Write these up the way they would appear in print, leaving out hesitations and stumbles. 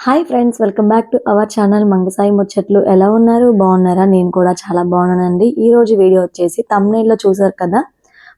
Hi friends, welcome back to our channel Mangasai Muchatlu. ఎలా ఉన్నారు? బాగున్నారా? నేను కూడా చాలా బాగున్నానండి. ఈ రోజు వీడియో వచ్చేసి thumbnail లో చూసారు కదా,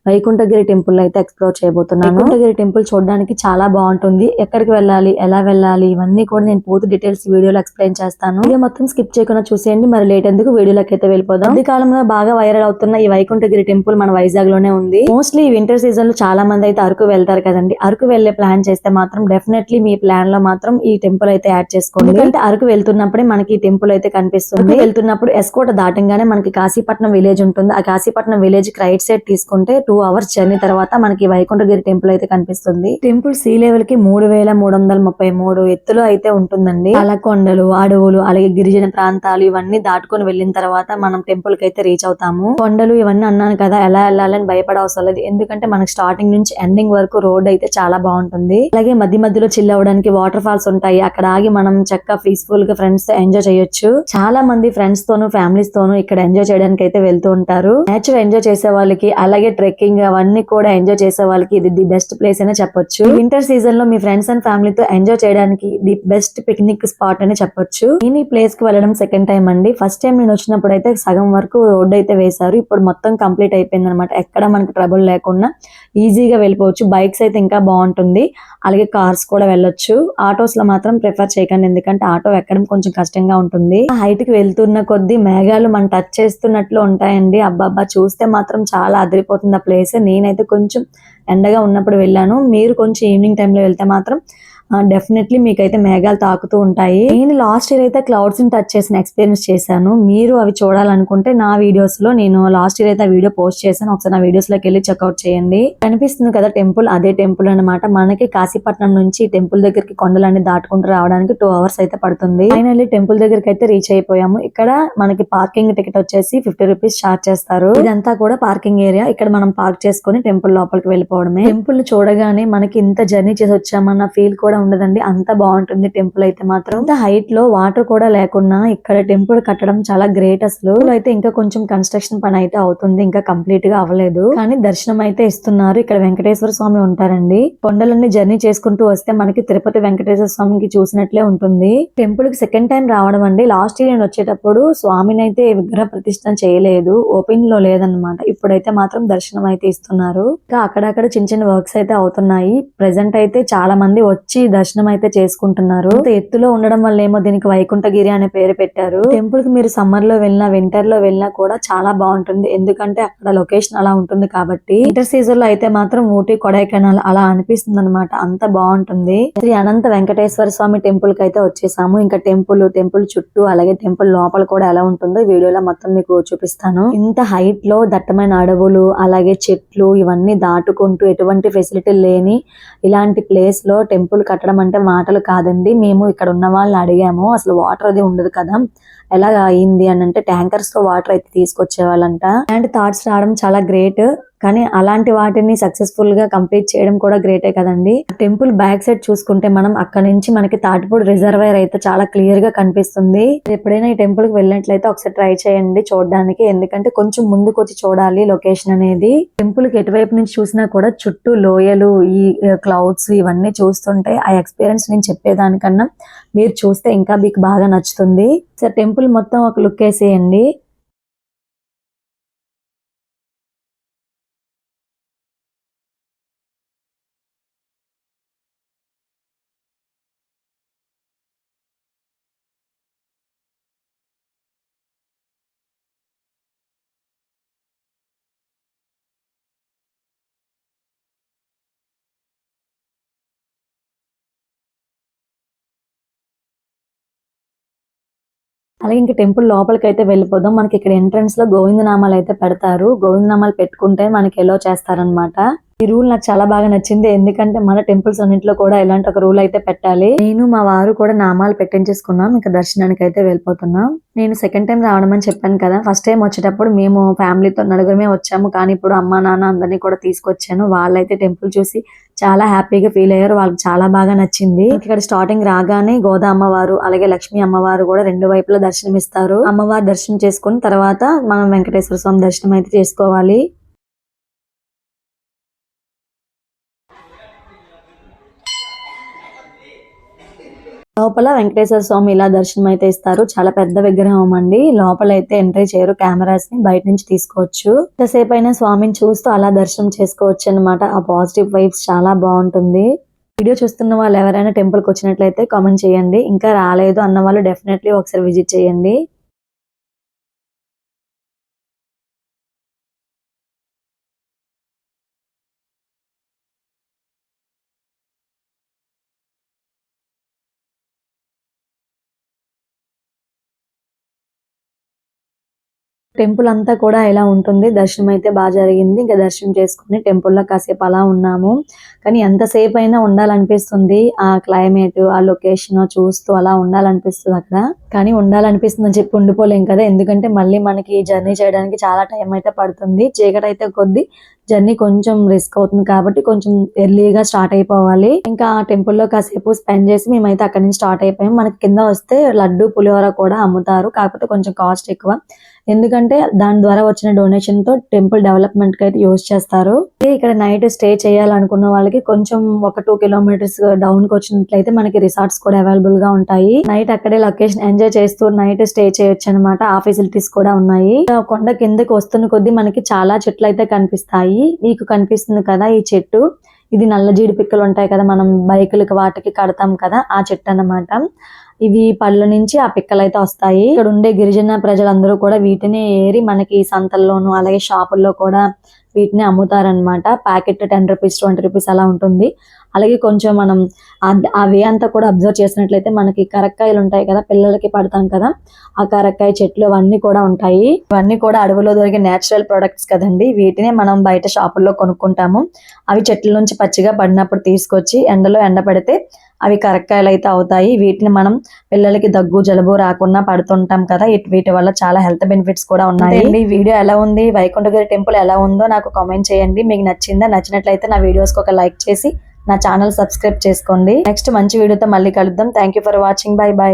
వైకుంఠగిరి టెంపుల్ అయితే ఎక్స్ప్లోర్ చేయబోతున్నాను. వైకుంఠగిరి టెంపుల్ చూడడానికి చాలా బాగుంటుంది. ఎక్కడికి వెళ్ళాలి, ఎలా వెళ్ళాలి, ఇవన్నీ కూడా నేను పూర్తి డీటెయిల్స్ వీడియోలో ఎక్స్ప్లెయిన్ చేస్తాను. వీడియో మొత్తం స్కిప్ చేయకుండా చూసేయండి. మరి లేట్ ఎందుకు, వీడియోలోకి అయితే వెళ్ళిపోదాం. ఈ కాలంలో బాగా వైరల్ అవుతున్న ఈ వైకుంఠగిరి టెంపుల్ మన వైజాగ్ లోనే ఉంది. మోస్ట్లీ వింటర్ సీజన్ లో చాలా మంది అయితే అరకు వెళ్తారు కదండి. అరకు వెళ్లే ప్లాన్ చేస్తే మాత్రం డెఫినెట్లీ మీ ప్లాన్ లో మాత్రం ఈ టెంపుల్ అయితే యాడ్ చేసుకోండి. ఎందుకంటే అరకు వెళ్తున్నప్పుడే మనకి ఈ టెంపుల్ అయితే కనిపిస్తుంది. వెళ్తున్నప్పుడు ఎస్కోట దాటంగానే మనకి కాశీపట్నం విలేజ్ ఉంటుంది. ఆ కాశీపట్నం విలేజ్ కి రైట్ సైడ్ తీసుకుంటే 2 hours జర్నీ తర్వాత మనకి వైకుంఠగిరి టెంపుల్ అయితే కనిపిస్తుంది. టెంపుల్ సీ లెవెల్ కి 3333 ఎత్తులో అయితే ఉంటుందండి. అలా కొండలు, అడవులు, అలాగే గిరిజన ప్రాంతాలు ఇవన్నీ దాటుకొని వెళ్ళిన తర్వాత మనం టెంపుల్ కి అయితే రీచ్ అవుతాము. కొండలు ఇవన్నీ అన్నాను కదా, ఎలా వెళ్ళాలని భయపడవసరం లేదు. ఎందుకంటే మనకి స్టార్టింగ్ నుంచి ఎండింగ్ వరకు రోడ్ అయితే చాలా బాగుంటుంది. అలాగే మధ్య మధ్యలో చిల్ అవ్వడానికి వాటర్ ఫాల్స్ ఉంటాయి. అక్కడ ఆగి మనం చక్కగా పీస్ఫుల్ గా ఫ్రెండ్స్ తో ఎంజాయ్ చేయొచ్చు. చాలా మంది ఫ్రెండ్స్ తోను, ఫ్యామిలీస్ తోను ఇక్కడ ఎంజాయ్ చేయడానికి అయితే వెళ్తూ ఉంటారు. నేచర్ ఎంజాయ్ చేసే వాళ్ళకి, అలాగే ట్రెక్కింగ్ అవన్నీ కూడా ఎంజాయ్ చేసే వాళ్ళకి ఇది ది బెస్ట్ ప్లేస్ అనే చెప్పొచ్చు. వింటర్ సీజన్ లో మీ ఫ్రెండ్స్ అండ్ ఫ్యామిలీతో ఎంజాయ్ చేయడానికి ది బెస్ట్ పిక్నిక్ స్పాట్ అని చెప్పొచ్చు. నేను ఈ ప్లేస్ కి వెళ్ళడం సెకండ్ టైం అండి. ఫస్ట్ టైం నేను వచ్చినప్పుడు అయితే సగం వరకు రోడ్ అయితే వేశారు. ఇప్పుడు మొత్తం కంప్లీట్ అయిపోయింది అనమాట. ఎక్కడ మనకి ట్రబుల్ లేకుండా ఈజీగా వెళ్ళిపోవచ్చు. బైక్స్ అయితే ఇంకా బాగుంటుంది, అలాగే కార్స్ కూడా వెళ్ళొచ్చు. ఆటోస్ లో మాత్రం ప్రిఫర్ చేయకండి, ఎందుకంటే ఆటో ఎక్కడం కొంచెం కష్టంగా ఉంటుంది. హైట్ కి వెళ్తున్న కొద్దీ మేఘాలు మనం టచ్ చేస్తున్నట్లు ఉంటాయండి. అబ్బాబ్బా, చూస్తే మాత్రం చాలా అదిరిపోతుంది ఆ ప్లేస్. నేనైతే కొంచెం ఎండగా ఉన్నప్పుడు వెళ్ళాను. మీరు కొంచెం ఈవినింగ్ టైంలో వెళ్తే మాత్రం డెఫినెట్లీ మీకైతే మేఘాలు తాకుతూ ఉంటాయి. నేను లాస్ట్ ఇయర్ అయితే క్లౌడ్స్ ని టచ్ చేసిన ఎక్స్పీరియన్స్ చేశాను. మీరు అవి చూడాలనుకుంటే నా వీడియోస్ లో నేను లాస్ట్ ఇయర్ అయితే ఆ వీడియో పోస్ట్ చేశాను. ఒకసారి నా వీడియోస్ లోకి వెళ్ళి చెక్అౌట్ చేయండి. కనిపిస్తుంది కదా టెంపుల్, అదే టెంపుల్ అన్నమాట. మనకి కాశీపట్నం నుంచి టెంపుల్ దగ్గరికి కొండలన్నీ దాటుకుంటూ రావడానికి 2 hours అయితే పడుతుంది. ఫైనల్లీ టెంపుల్ దగ్గరికి అయితే రీచ్ అయిపోయాము. ఇక్కడ మనకి పార్కింగ్ టికెట్ వచ్చేసి 50 రూపీస్ చార్జ్ చేస్తారు. ఇదంతా కూడా పార్కింగ్ ఏరియా. ఇక్కడ మనం పార్క్ చేసుకుని టెంపుల్ లోపలికి వెళ్ళిపోవడమే. టెంపుల్ చూడగానే మనకి ఇంత జర్నీ చేసి వచ్చామన్న ఫీల్ కూడా ఉండదండి. అంత బాగుంటుంది టెంపుల్ అయితే మాత్రం. ఇంత హైట్ లో వాటర్ కూడా లేకున్నా ఇక్కడ టెంపుల్ కట్టడం చాలా గ్రేట్. అసలు అయితే ఇంకా కొంచెం కన్స్ట్రక్షన్ పని అయితే అవుతుంది, ఇంకా కంప్లీట్ గా అవ్వలేదు. కానీ దర్శనం అయితే ఇస్తున్నారు. ఇక్కడ వెంకటేశ్వర స్వామి ఉంటారండి. కొండలన్నీ జర్నీ చేసుకుంటూ వస్తే మనకి తిరుపతి వెంకటేశ్వర స్వామికి చూసినట్లే ఉంటుంది. టెంపుల్ కి సెకండ్ టైం రావడం అండి. లాస్ట్ ఇయర్ నేను వచ్చేటప్పుడు స్వామిని అయితే విగ్రహ ప్రతిష్ఠ చేయలేదు, ఓపెన్ లో లేదనమాట. ఇప్పుడైతే మాత్రం దర్శనం అయితే ఇస్తున్నారు. ఇంకా అక్కడక్కడ చిన్న చిన్న వర్క్స్ అయితే అవుతున్నాయి. ప్రెసెంట్ అయితే చాలా మంది వచ్చి దర్శనం అయితే చేసుకుంటున్నారు. ఎత్తులో ఉండడం వల్ల ఏమో దీనికి వైకుంఠగిరి అనే పేరు పెట్టారు. టెంపుల్ కి మీరు సమ్మర్ లో వెళ్ళినా, వింటర్ లో వెళ్ళినా కూడా చాలా బాగుంటుంది. ఎందుకంటే అక్కడ లొకేషన్ అలా ఉంటుంది కాబట్టి. వింటర్ సీజన్ లో అయితే మాత్రం ఊటీ, కొడైకెనాల్ అలా అనిపిస్తుంది అనమాట. అంత బాగుంటుంది. శ్రీ అనంత వెంకటేశ్వర స్వామి టెంపుల్ కి అయితే వచ్చేసాము. ఇంకా టెంపుల్ చుట్టూ, అలాగే టెంపుల్ లోపల కూడా ఎలా ఉంటుందో వీడియోలో మొత్తం మీకు చూపిస్తాను. ఇంత హైట్ లో దట్టమైన అడవులు, అలాగే చెట్లు ఇవన్నీ దాటుకుంటూ ఎటువంటి ఫెసిలిటీ లేని ఇలాంటి ప్లేస్ లో టెంపుల్ కట్టడం అంటే మాటలు కాదండి. మేము ఇక్కడ ఉన్న వాళ్ళని అడిగాము, అసలు వాటర్ అది ఉండదు కదా, ఎలా అయింది అని అంటే ట్యాంకర్స్ తో వాటర్ అయితే తీసుకొచ్చేవాళ్ళంట. ఇలాంటి థాట్స్ రావడం చాలా గ్రేట్. కానీ అలాంటి వాటిని సక్సెస్ఫుల్ గా కంప్లీట్ చేయడం కూడా గ్రేటే కదండి. టెంపుల్ బ్యాక్ సైడ్ చూసుకుంటే మనం అక్కడ నుంచి మనకి తాటిపూడి రిజర్వాయర్ అయితే చాలా క్లియర్ గా కనిపిస్తుంది. ఎప్పుడైనా ఈ టెంపుల్ కి వెళ్ళినట్లయితే ఒకసారి ట్రై చేయండి చూడడానికి. ఎందుకంటే కొంచెం ముందుకు వచ్చి చూడాలి లొకేషన్ అనేది. టెంపుల్ కి ఎటువైపు నుంచి చూసినా కూడా చుట్టూ లోయలు, ఈ క్లౌడ్స్ ఇవన్నీ చూస్తుంటే ఆ ఎక్స్పీరియన్స్ నేను చెప్పేదానికన్నా మీరు చూస్తే ఇంకా మీకు బాగా నచ్చుతుంది. సార్ టెంపుల్ మొత్తం ఒక లుక్ వేసేయండి. అలాగే ఇంకా టెంపుల్ లోపలికి అయితే వెళ్ళిపోదాం. మనకి ఇక్కడ ఎంట్రన్స్ లో గోవిందనామాలు అయితే పెడతారు. గోవిందనామాలు పెట్టుకుంటే మనకి ఎలో చేస్తారనమాట. ఈ రూల్ నాకు చాలా బాగా నచ్చింది. ఎందుకంటే మన టెంపుల్స్ అన్నింటిలో కూడా ఇలాంటి ఒక రూల్ అయితే పెట్టాలి. నేను మా వారు కూడా నామాలు పెట్టించేసుకున్నాం. ఇంకా దర్శనానికి అయితే వెళ్ళిపోతున్నాం. నేను సెకండ్ టైం రావడం అని చెప్పాను కదా. ఫస్ట్ టైం వచ్చేటప్పుడు మేము ఫ్యామిలీతో నలుగురమే వచ్చాము. కానీ ఇప్పుడు అమ్మా నాన్న అందరినీ కూడా తీసుకొచ్చాను. వాళ్ళైతే టెంపుల్ చూసి చాలా హ్యాపీగా ఫీల్ అయ్యారు. వాళ్ళకి చాలా బాగా నచ్చింది. ఇక్కడ స్టార్టింగ్ రాగానే గోదా అమ్మవారు, అలాగే లక్ష్మీ అమ్మవారు కూడా రెండు వైపులా దర్శనం ఇస్తారు. అమ్మవారు దర్శనం చేసుకుని తర్వాత మనం వెంకటేశ్వర స్వామి దర్శనం అయితే చేసుకోవాలి. లోపల వెంకటేశ్వర స్వామి ఇలా దర్శనం అయితే ఇస్తారు. చాలా పెద్ద విగ్రహం అండి. లోపల అయితే ఎంట్రీ చేయరు, కెమెరాస్ ని బయట నుంచి తీసుకోవచ్చు. ఎంతసేపు అయినా స్వామిని చూస్తూ అలా దర్శనం చేసుకోవచ్చు అన్నమాట. ఆ పాజిటివ్ వైబ్స్ చాలా బాగుంటుంది. వీడియో చూస్తున్న వాళ్ళు ఎవరైనా టెంపుల్ కి వచ్చినట్లయితే కామెంట్ చేయండి. ఇంకా రాలేదు అన్న వాళ్ళు డెఫినెట్లీ ఒకసారి విజిట్ చేయండి. టెంపుల్ అంతా కూడా ఇలా ఉంటుంది. దర్శనం అయితే బాగా జరిగింది. ఇంకా దర్శనం చేసుకుని టెంపుల్లో కాసేపు అలా ఉన్నాము. కానీ ఎంతసేపు అయినా ఉండాలనిపిస్తుంది. ఆ క్లైమేట్, ఆ లొకేషన్ చూస్తూ అలా ఉండాలనిపిస్తుంది అక్కడ. కానీ ఉండాలనిపిస్తుంది అని చెప్పి ఉండిపోలేం కదా, ఎందుకంటే మళ్ళీ మనకి జర్నీ చేయడానికి చాలా టైం అయితే పడుతుంది. చీకటి అయితే కొద్ది జర్నీ కొంచెం రిస్క్ అవుతుంది కాబట్టి కొంచెం ఎర్లీగా స్టార్ట్ అయిపోవాలి. ఇంకా ఆ టెంపుల్లో కాసేపు స్పెండ్ చేసి మేమైతే అక్కడి నుంచి స్టార్ట్ అయిపోయాం. మనకి కింద వస్తే లడ్డు పులిహోర కూడా అమ్ముతారు, కాకపోతే కొంచెం కాస్ట్ ఎక్కువ. ఎందుకంటే దాని ద్వారా వచ్చిన డొనేషన్ తో టెంపుల్ డెవలప్మెంట్ కి అయితే యూజ్ చేస్తారు. ఇక్కడ నైట్ స్టే చేయాలనుకున్న వాళ్ళకి కొంచెం ఒక 2 కిలోమీటర్స్ డౌన్ కి వచ్చినట్లయితే మనకి రిసార్ట్స్ కూడా అవైలబుల్ గా ఉంటాయి. నైట్ అక్కడే లొకేషన్ ఎంజాయ్ చేస్తూ నైట్ స్టే చేయొచ్చు అనమాట. ఆ ఫెసిలిటీస్ కూడా ఉన్నాయి. కొండ కిందకి వస్తున్న కొద్దీ మనకి చాలా చెట్లు అయితే కనిపిస్తాయి. మీకు కనిపిస్తుంది కదా ఈ చెట్టు, ఇది నల్ల జీడి పిక్కలు ఉంటాయి కదా, మనం బైకులకి వాటికి కడతాం కదా, ఆ చెట్టు అన్నమాట. ఇవి పళ్ళ నుంచి ఆ పిక్కలు అయితే వస్తాయి. ఇక్కడ ఉండే గిరిజన ప్రజలందరూ కూడా వీటిని ఏరి మనకి సంతల్లోను అలాగే షాపుల్లో కూడా వీటిని అమ్ముతారనమాట. ప్యాకెట్ 10 రూపీస్ 20 రూపీస్ అలా ఉంటుంది. అలాగే కొంచెం మనం ఆ వే అంతా కూడా అబ్జర్వ్ చేసినట్లయితే మనకి కరక్కాయలు ఉంటాయి కదా, పిల్లలకి పడతాం కదా, ఆ కరక్కాయ చెట్లు అవన్నీ కూడా ఉంటాయి. ఇవన్నీ కూడా అడవిలో దొరికే నేచురల్ ప్రొడక్ట్స్ కదండి. వీటినే మనం బయట షాపుల్లో కొనుక్కుంటాము. అవి చెట్ల నుంచి పచ్చిగా పడినప్పుడు తీసుకొచ్చి ఎండలో ఎండబెడితే అవి కరక్కాయలు అయితే అవుతాయి. వీటిని మనం పిల్లలకి దగ్గు జలుబు రాకుండా పడుతుంటాం కదా, వీటి వల్ల చాలా హెల్త్ బెనిఫిట్స్ కూడా ఉన్నాయి. వీడియో ఎలా ఉంది, వైకుంఠగిరి టెంపుల్ ఎలా ఉందో నాకు కామెంట్ చేయండి. మీకు నచ్చిందా? నచ్చినట్లయితే నా వీడియోస్ కి ఒక లైక్ చేసి నా ఛానల్ సబ్స్క్రైబ్ చేసుకోండి. నెక్స్ట్ మంచి వీడియోతో మళ్ళీ కలుద్దాం. Thank you for watching. By by.